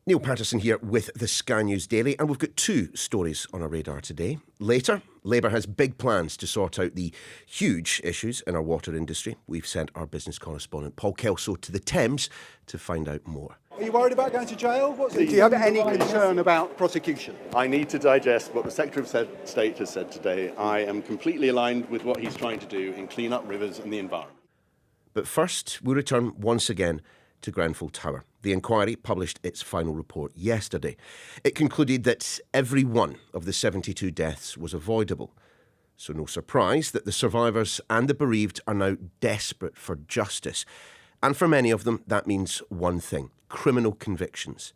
Niall Patterson here with the Sky News Daily, and we've got two stories on our radar today. Later, Labour has big plans to sort out the huge issues in our water industry. We've sent our business correspondent Paul Kelso to the Thames to find out more. Are you worried about going to jail? Do you have any concern about prosecution? I need to digest what the Secretary of State has said today. I am completely aligned with what he's trying to do in clean up rivers and the environment. But first, we return once again to Grenfell Tower. The inquiry published its final report yesterday. It concluded that every one of the 72 deaths was avoidable. So no surprise that the survivors and the bereaved are now desperate for justice. And for many of them, that means one thing: criminal convictions.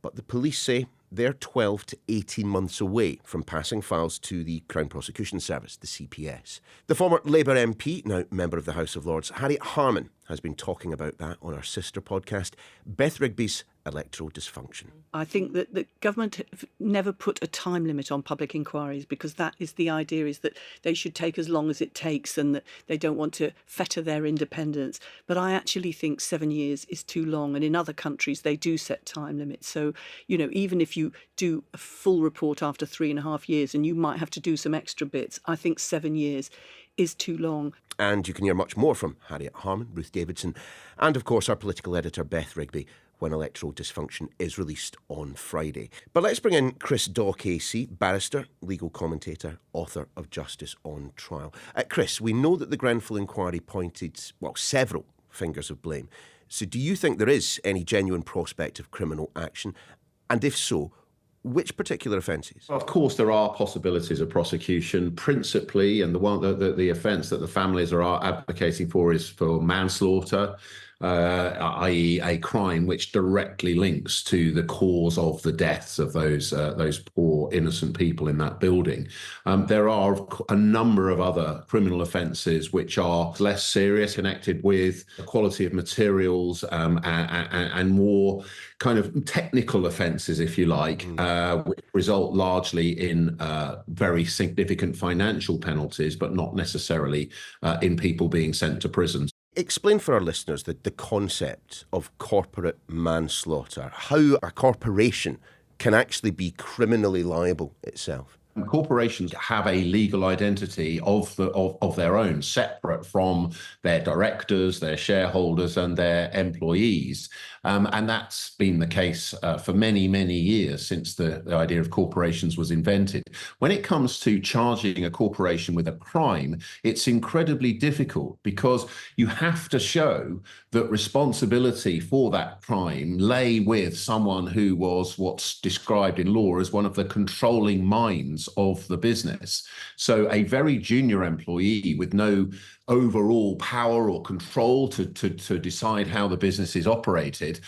But the police say they're 12 to 18 months away from passing files to the Crown Prosecution Service, the CPS. The former Labour MP, now member of the House of Lords, Harriet Harman, has been talking about that on our sister podcast, Beth Rigby's Electoral Dysfunction. I think that the government have never put a time limit on public inquiries, because that is the idea, is that they should take as long as it takes and that they don't want to fetter their independence. But I actually think 7 years is too long, and in other countries they do set time limits. So, even if you do a full report after 3.5 years and you might have to do some extra bits, I think 7 years is too long. And you can hear much more from Harriet Harman, Ruth Davidson, and of course our political editor Beth Rigby when Electoral Dysfunction is released on Friday. But let's bring in Chris Daw KC, barrister, legal commentator, author of Justice on Trial. Chris, we know that the Grenfell inquiry pointed, several fingers of blame. So do you think there is any genuine prospect of criminal action? And if so, which particular offences? Of course, there are possibilities of prosecution, principally, and the offence that the families are advocating for is for manslaughter, i.e. a crime which directly links to the cause of the deaths of those poor innocent people in that building. There are a number of other criminal offences which are less serious, connected with the quality of materials and more kind of technical offences, if you like, which result largely in very significant financial penalties, but not necessarily in people being sent to prison. Explain for our listeners the concept of corporate manslaughter, how a corporation can actually be criminally liable itself. Corporations have a legal identity of their own, separate from their directors, their shareholders, and their employees. And that's been the case for many, many years since the idea of corporations was invented. When it comes to charging a corporation with a crime, it's incredibly difficult because you have to show that responsibility for that crime lay with someone who was what's described in law as one of the controlling minds of the business. So a very junior employee with no overall power or control to decide how the business is operated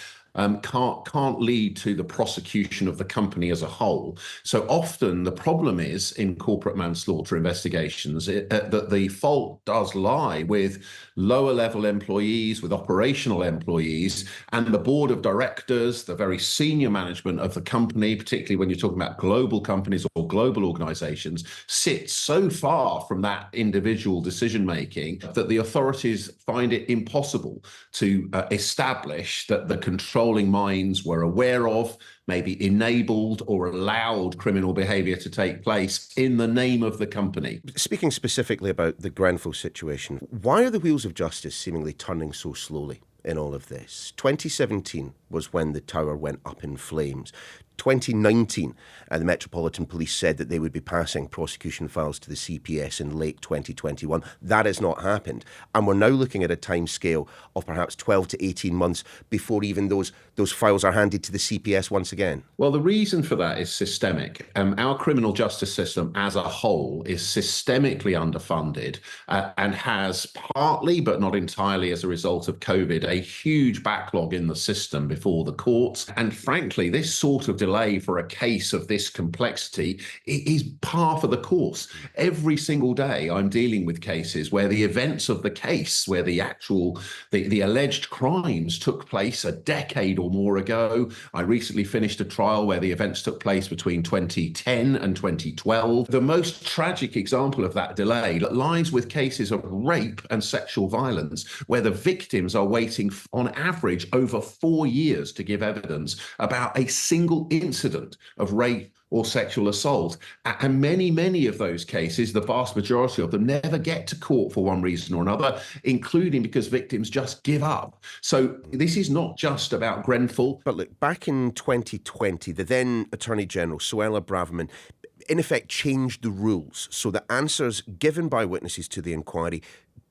can't lead to the prosecution of the company as a whole. So often the problem is in corporate manslaughter investigations that the fault does lie with lower level employees, with operational employees, and the board of directors, the very senior management of the company, particularly when you're talking about global companies or global organizations, sit so far from that individual decision making that the authorities find it impossible to establish that the controlling minds were aware of, maybe enabled or allowed criminal behaviour to take place in the name of the company. Speaking specifically about the Grenfell situation, why are the wheels of justice seemingly turning so slowly in all of this? 2017 was when the tower went up in flames. 2019, the Metropolitan Police said that they would be passing prosecution files to the CPS in late 2021. That has not happened. And we're now looking at a timescale of perhaps 12 to 18 months before even those files are handed to the CPS once again. Well, the reason for that is systemic. Our criminal justice system as a whole is systemically underfunded and has partly, but not entirely as a result of COVID, a huge backlog in the system before the courts. And frankly, this sort of delay for a case of this complexity is par for the course. Every single day I'm dealing with cases where the events of the case, where the alleged crimes took place a decade or more ago. I recently finished a trial where the events took place between 2010 and 2012. The most tragic example of that delay lies with cases of rape and sexual violence, where the victims are waiting on average over 4 years years to give evidence about a single incident of rape or sexual assault. And many of those cases, the vast majority of them, never get to court for one reason or another, including because victims just give up. So this is not just about Grenfell. But look, back in 2020, the then Attorney General, Suella Braverman, in effect changed the rules so that answers given by witnesses to the inquiry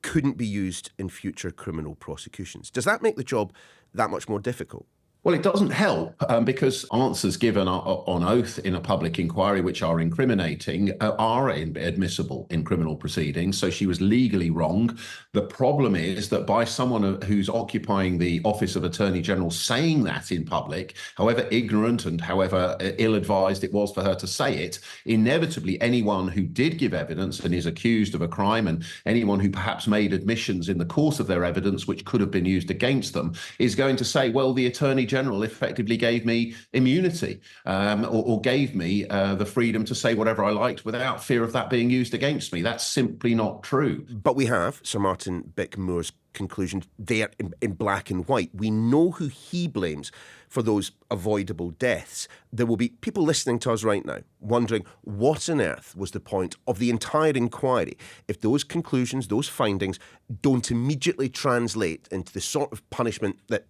couldn't be used in future criminal prosecutions. Does that make the job that much more difficult? Well, it doesn't help because answers given on oath in a public inquiry which are incriminating are admissible in criminal proceedings. So she was legally wrong. The problem is that by someone who's occupying the office of Attorney General saying that in public, however ignorant and however ill-advised it was for her to say it, inevitably anyone who did give evidence and is accused of a crime, and anyone who perhaps made admissions in the course of their evidence which could have been used against them, is going to say, well, the Attorney General effectively gave me immunity or gave me the freedom to say whatever I liked without fear of that being used against me. That's simply not true. But we have Sir Martin Bickmore's conclusion there in black and white. We know who he blames for those avoidable deaths. There will be people listening to us right now wondering what on earth was the point of the entire inquiry if those conclusions, those findings, don't immediately translate into the sort of punishment that,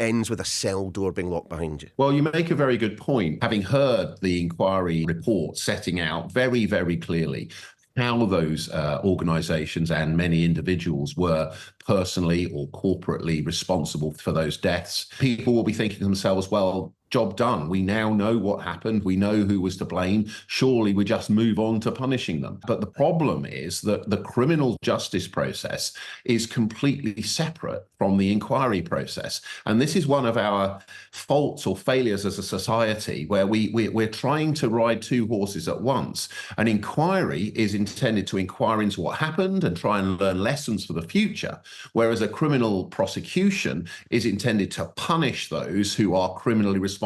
ends with a cell door being locked behind you. Well, you make a very good point. Having heard the inquiry report setting out very, very clearly how those organisations and many individuals were personally or corporately responsible for those deaths, people will be thinking to themselves, well, job done. We now know what happened. We know who was to blame. Surely we just move on to punishing them. But the problem is that the criminal justice process is completely separate from the inquiry process. And this is one of our faults or failures as a society, where we're trying to ride two horses at once. An inquiry is intended to inquire into what happened and try and learn lessons for the future, whereas a criminal prosecution is intended to punish those who are criminally responsible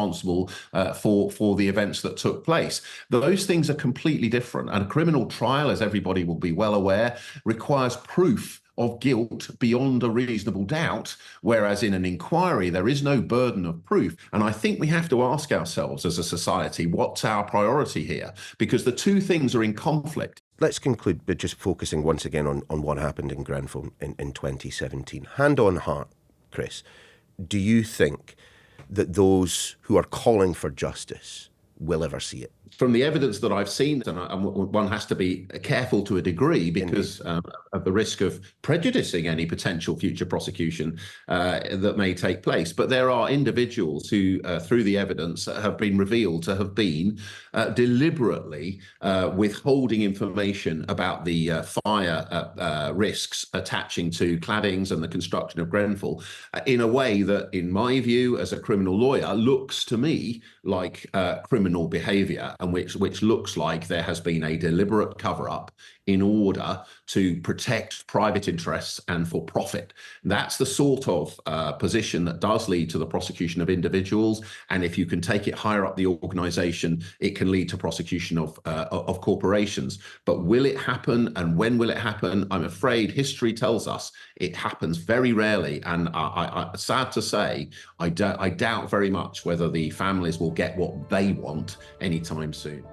for the events that took place. Those things are completely different. And a criminal trial, as everybody will be well aware, requires proof of guilt beyond a reasonable doubt, whereas in an inquiry, there is no burden of proof. And I think we have to ask ourselves as a society, what's our priority here? Because the two things are in conflict. Let's conclude by just focusing once again on what happened in Grenfell in 2017. Hand on heart, Chris, do you think that those who are calling for justice will ever see it? From the evidence that I've seen, and one has to be careful to a degree because of the risk of prejudicing any potential future prosecution that may take place. But there are individuals who, through the evidence, have been revealed to have been deliberately withholding information about the fire risks attaching to claddings and the construction of Grenfell in a way that, in my view, as a criminal lawyer, looks to me like criminal behaviour, and which looks like there has been a deliberate cover-up in order to protect private interests and for profit. That's the sort of position that does lead to the prosecution of individuals. And if you can take it higher up the organisation, it can lead to prosecution of corporations. But will it happen, and when will it happen? I'm afraid history tells us it happens very rarely. And I sad to say, I doubt very much whether the families will get what they want anytime soon.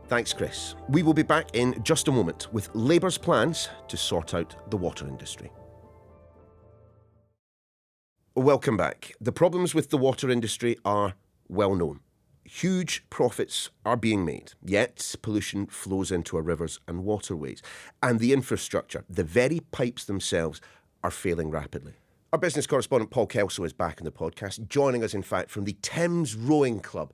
Thanks, Chris. We will be back in just a moment with Labour's plans to sort out the water industry. Welcome back. The problems with the water industry are well known. Huge profits are being made, yet pollution flows into our rivers and waterways. And the infrastructure, the very pipes themselves, are failing rapidly. Our business correspondent Paul Kelso is back in the podcast, joining us, in fact, from the Thames Rowing Club,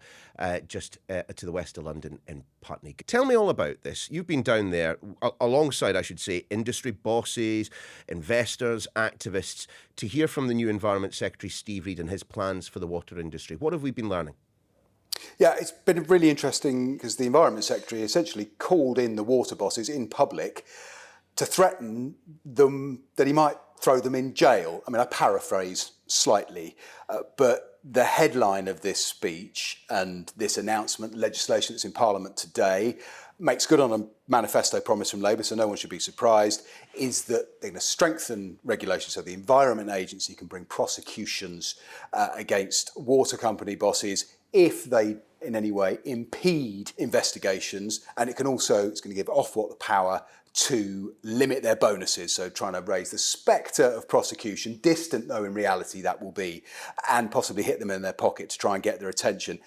just to the west of London in Putney. Tell me all about this. You've been down there alongside, I should say, industry bosses, investors, activists, to hear from the new Environment Secretary, Steve Reed, and his plans for the water industry. What have we been learning? Yeah, it's been really interesting because the Environment Secretary essentially called in the water bosses in public to threaten them that he might throw them in jail. I mean, I paraphrase slightly, but the headline of this speech and this announcement, legislation that's in Parliament today, makes good on a manifesto promise from Labour, so no one should be surprised, is that they're going to strengthen regulation so the Environment Agency can bring prosecutions against water company bosses if they in any way impede investigations, and it's going to give Ofwat the power to limit their bonuses, so trying to raise the spectre of prosecution, distant though in reality that will be, and possibly hit them in their pocket to try and get their attention.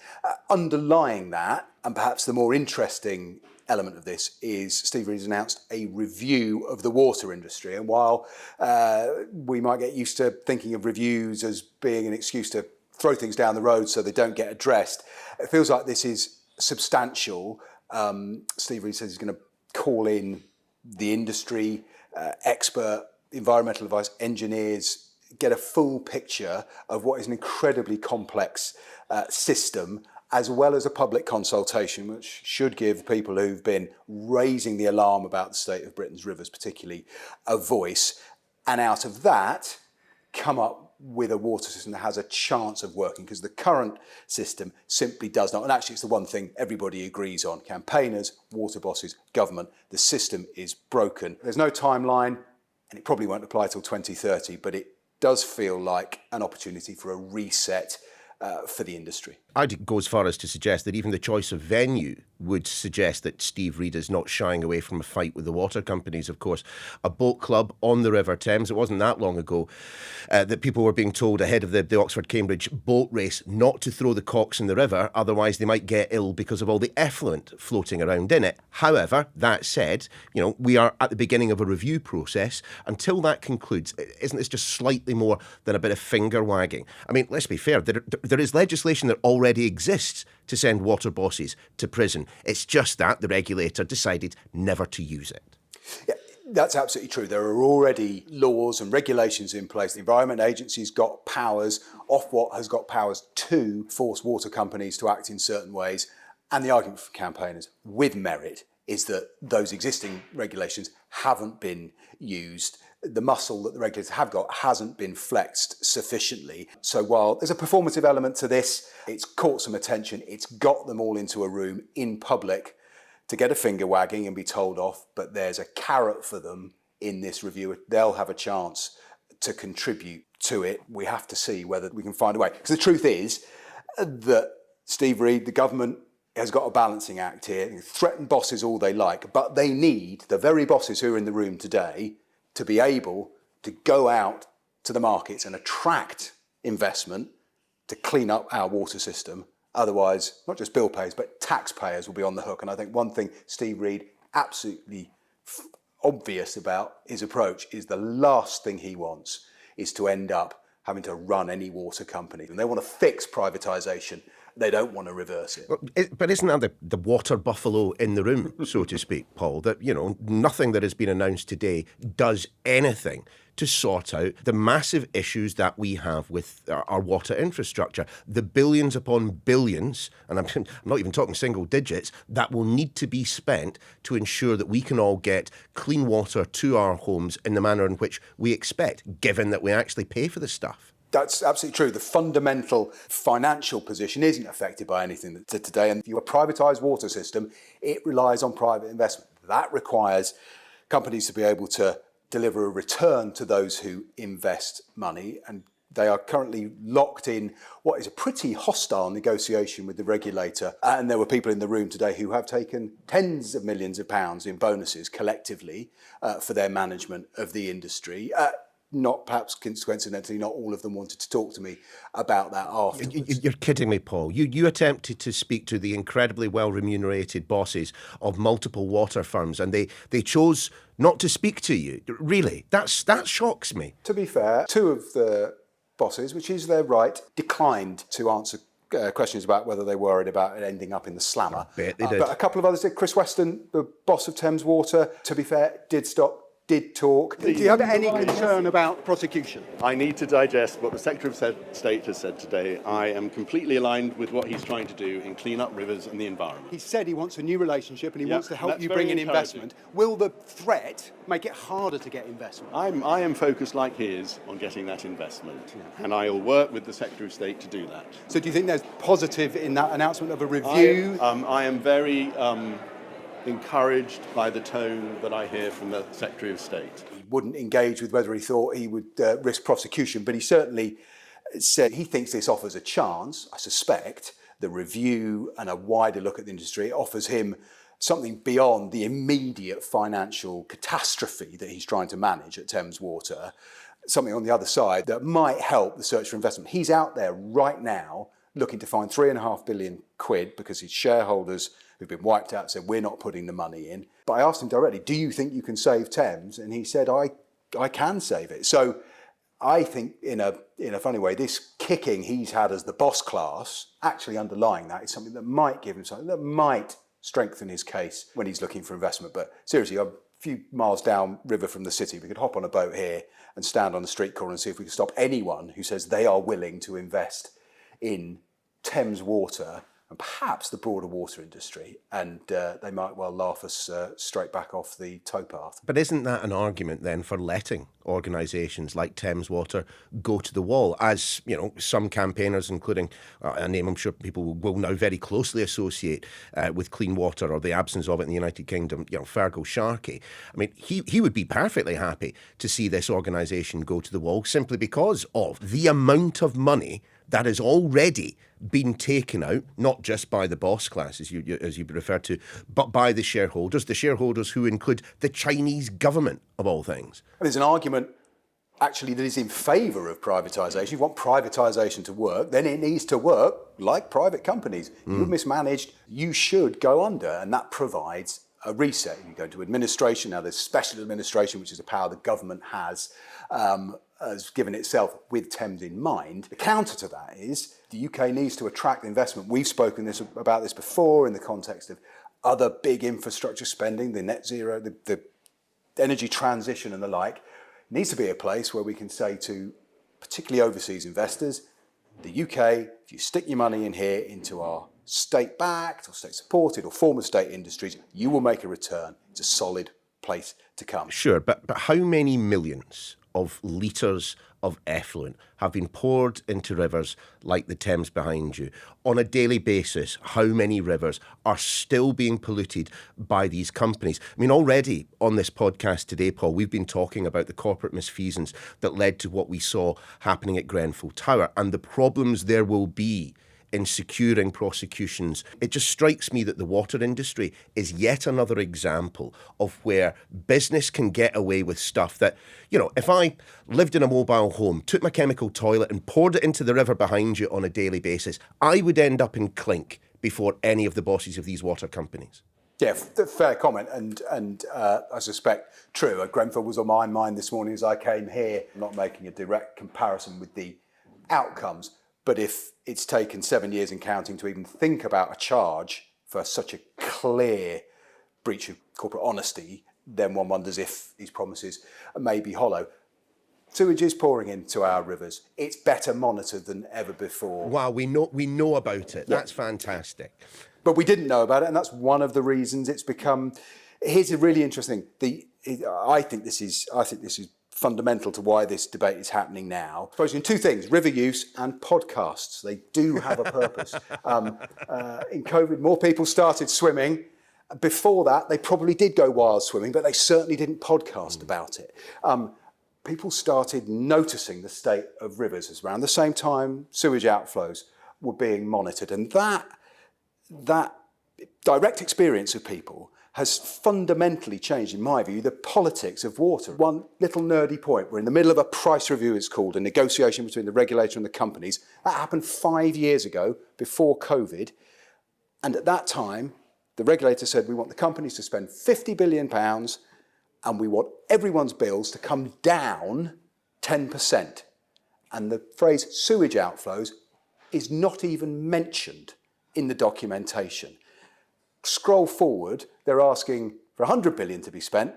Underlying that, and perhaps the more interesting element of this, is Steve Reed's announced a review of the water industry. And while we might get used to thinking of reviews as being an excuse to throw things down the road so they don't get addressed, it feels like this is substantial. Steve Reed says he's going to call in the industry, expert environmental advice, engineers, get a full picture of what is an incredibly complex system, as well as a public consultation, which should give people who've been raising the alarm about the state of Britain's rivers particularly a voice. And out of that, come up with a water system that has a chance of working, because the current system simply does not. And actually, it's the one thing everybody agrees on. Campaigners, water bosses, government, the system is broken. There's no timeline, and it probably won't apply till 2030, but it does feel like an opportunity for a reset for the industry. I'd go as far as to suggest that even the choice of venue would suggest that Steve Reed is not shying away from a fight with the water companies. Of course, a boat club on the River Thames. It wasn't that long ago that people were being told ahead of the Oxford-Cambridge boat race not to throw the cocks in the river, otherwise they might get ill because of all the effluent floating around in it. However, that said, we are at the beginning of a review process. Until that concludes, isn't this just slightly more than a bit of finger wagging? I mean, let's be fair, there is legislation that already exists to send water bosses to prison. It's just that the regulator decided never to use it. Yeah, that's absolutely true. There are already laws and regulations in place. The Environment Agency's got powers. Ofwat has got powers to force water companies to act in certain ways. And the argument for campaigners, with merit, is that those existing regulations haven't been used. The muscle that the regulators have got hasn't been flexed sufficiently. So while there's a performative element to this, it's caught some attention, it's got them all into a room in public to get a finger wagging and be told off, but there's a carrot for them in this review. They'll have a chance to contribute to it. We have to see whether we can find a way. Because the truth is that Steve Reed, the government, has got a balancing act here. They threaten bosses all they like, but they need the very bosses who are in the room today to be able to go out to the markets and attract investment to clean up our water system. Otherwise, not just bill payers, but taxpayers will be on the hook. And I think one thing Steve Reed, absolutely obvious about his approach, is the last thing he wants is to end up having to run any water company. And they want to fix privatisation. They don't want to reverse it. But isn't that the water buffalo in the room, so to speak, Paul? That, nothing that has been announced today does anything to sort out the massive issues that we have with our water infrastructure. The billions upon billions, and I'm not even talking single digits, that will need to be spent to ensure that we can all get clean water to our homes in the manner in which we expect, given that we actually pay for the stuff. That's absolutely true. The fundamental financial position isn't affected by anything that's today. And if you have a privatised water system, it relies on private investment. That requires companies to be able to deliver a return to those who invest money. And they are currently locked in what is a pretty hostile negotiation with the regulator. And there were people in the room today who have taken tens of millions of pounds in bonuses collectively for their management of the industry. Not perhaps coincidentally, not all of them wanted to talk to me about that afterwards. You're kidding me, Paul. You attempted to speak to the incredibly well-remunerated bosses of multiple water firms, and they chose not to speak to you. Really, that shocks me. To be fair, two of the bosses, which is their right, declined to answer questions about whether they worried about it ending up in the slammer. I bet they did. But a couple of others did. Chris Weston, the boss of Thames Water, to be fair, did stop did talk. Do you have any concern about prosecution? I need to digest what the Secretary of State has said today. I am completely aligned with what he's trying to do in clean up rivers and the environment. He said he wants a new relationship and he wants to help that's you bring very in encouraging. investment. Will the threat make it harder to get investment? I am focused, like he is, on getting that investment, and I will work with the Secretary of State to do that. So do you think there's positive in that announcement of a review? I am very encouraged by the tone that I hear from the Secretary of State. He wouldn't engage with whether he thought he would risk prosecution, but he certainly said he thinks this offers a chance. I suspect the review and a wider look at the industry offers him something beyond the immediate financial catastrophe that he's trying to manage at Thames Water, something on the other side that might help the search for investment. He's out there right now looking to find £3.5 billion because his shareholders who've been wiped out said, we're not putting the money in. But I asked him directly, do you think you can save Thames? And he said, I can save it. So I think in a funny way, this kicking he's had as the boss class, actually underlying that is something that might give him something that might strengthen his case when he's looking for investment. But seriously, a few miles down river from the city, we could hop on a boat here and stand on the street corner and see if we can stop anyone who says they are willing to invest in Thames Water and perhaps the broader water industry, and they might well laugh us straight back off the towpath. But isn't that an argument then for letting organisations like Thames Water go to the wall? As you know, some campaigners, including a name I'm sure people will now very closely associate with clean water or the absence of it in the United Kingdom, Fergal Sharkey. I mean, he would be perfectly happy to see this organisation go to the wall simply because of the amount of money that has already been taken out, not just by the boss class, as you referred to, but by the shareholders who include the Chinese government, of all things. There's an argument, actually, that is in favour of privatisation. If you want privatisation to work, then it needs to work like private companies. You're mismanaged, you should go under, and that provides a reset. You go into administration, now there's special administration, which is a power the government has given itself with Thames in mind. The counter to that is the UK needs to attract investment. We've spoken about this before in the context of other big infrastructure spending, the net zero, the energy transition and the like. It needs to be a place where we can say to particularly overseas investors, the UK, if you stick your money in here into our state-backed or state-supported or former state industries, you will make a return. It's a solid place to come. Sure, but how many millions of litres of effluent have been poured into rivers like the Thames behind you? On a daily basis, how many rivers are still being polluted by these companies? I mean, already on this podcast today, Paul, we've been talking about the corporate misfeasance that led to what we saw happening at Grenfell Tower and the problems there will be in securing prosecutions. It just strikes me that the water industry is yet another example of where business can get away with stuff that, if I lived in a mobile home, took my chemical toilet and poured it into the river behind you on a daily basis, I would end up in clink before any of the bosses of these water companies. Yeah, fair comment, and I suspect true. Grenfell was on my mind this morning as I came here. I'm not making a direct comparison with the outcomes, but if it's taken 7 years and counting to even think about a charge for such a clear breach of corporate honesty, then one wonders if these promises may be hollow. Sewage is pouring into our rivers. It's better monitored than ever before. Wow, we know about it. Yeah. That's fantastic. But we didn't know about it, and that's one of the reasons it's become. Here's a really interesting thing. I think this is fundamental to why this debate is happening now. I suppose in two things: river use and podcasts. They do have a purpose. In COVID, more people started swimming. Before that, they probably did go wild swimming, but they certainly didn't podcast about it. People started noticing the state of rivers as around the same time sewage outflows were being monitored. And that direct experience of people has fundamentally changed, in my view, the politics of water. One little nerdy point, we're in the middle of a price review, it's called, a negotiation between the regulator and the companies. That happened 5 years ago, before COVID. And at that time, the regulator said, we want the companies to spend £50 billion and we want everyone's bills to come down 10%. And the phrase sewage outflows is not even mentioned in the documentation. Scroll forward, they're asking for 100 billion to be spent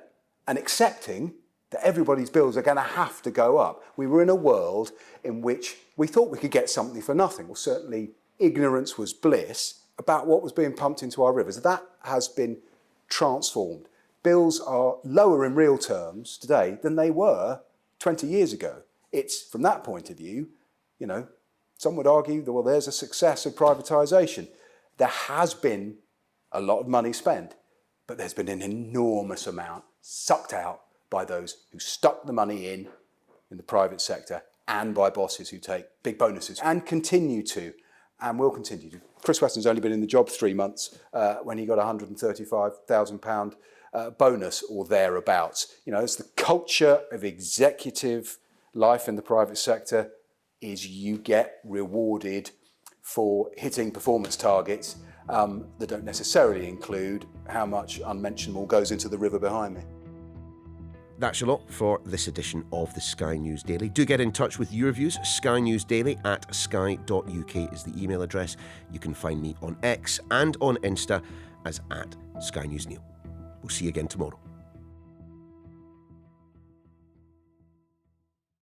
and accepting that everybody's bills are going to have to go up. We were in a world in which we thought we could get something for nothing. Well, certainly ignorance was bliss about what was being pumped into our rivers. That has been transformed. Bills are lower in real terms today than they were 20 years ago. It's, from that point of view, you know, some would argue that, well, there's a success of privatisation. There has been a lot of money spent, but there's been an enormous amount sucked out by those who stuck the money in the private sector and by bosses who take big bonuses and continue to and will continue to. Chris Weston's only been in the job 3 months when he got a £135,000 bonus or thereabouts. You know, it's the culture of executive life in the private sector is you get rewarded for hitting performance targets that don't necessarily include how much unmentionable goes into the river behind me. That's a lot for this edition of the Sky News Daily. Do get in touch with your views. skynewsdaily@sky.uk is the email address. You can find me on X and on Insta as @SkyNewsNeil. We'll see you again tomorrow.